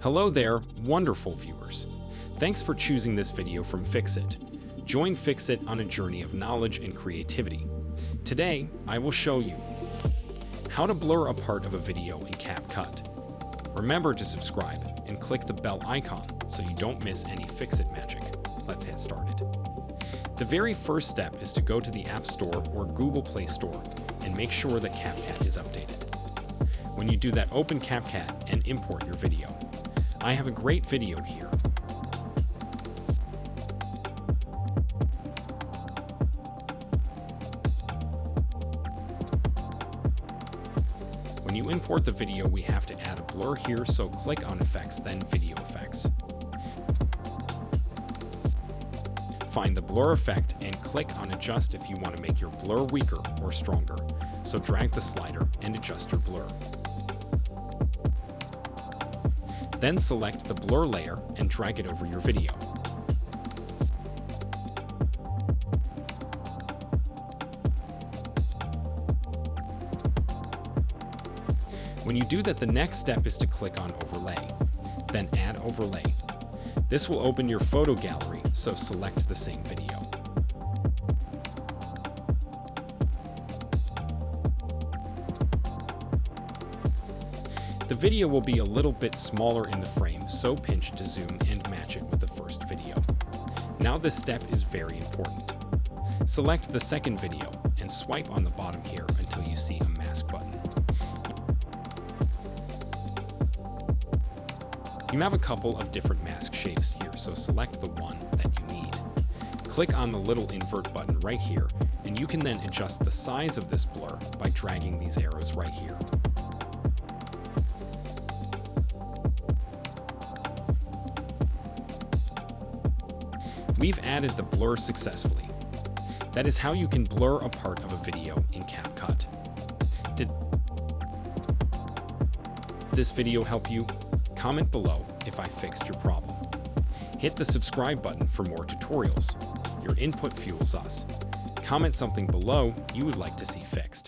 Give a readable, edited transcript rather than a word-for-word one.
Hello there, wonderful viewers. Thanks for choosing this video from Fixit. Join Fixit on a journey of knowledge and creativity. Today, I will show you how to blur a part of a video in CapCut. Remember to subscribe and click the bell icon so you don't miss any Fixit magic. Let's get started. The very first step is to go to the App Store or Google Play Store and make sure that CapCut is updated. When you do that, open CapCut and import your video. I have a great video here. When you import the video, we have to add a blur here, so click on Effects, then Video Effects. Find the blur effect and click on Adjust if you want to make your blur weaker or stronger. So drag the slider and adjust your blur. Then select the blur layer and drag it over your video. When you do that, the next step is to click on Overlay, then Add Overlay. This will open your photo gallery, so select the same video. The video will be a little bit smaller in the frame, so pinch to zoom and match it with the first video. Now this step is very important. Select the second video and swipe on the bottom here until you see a mask button. You have a couple of different mask shapes here, so select the one that you need. Click on the little invert button right here, and you can then adjust the size of this blur by dragging these arrows right here. We've added the blur successfully. That is how you can blur a part of a video in CapCut. Did this video help you? Comment below if I fixed your problem. Hit the subscribe button for more tutorials. Your input fuels us. Comment something below you would like to see fixed.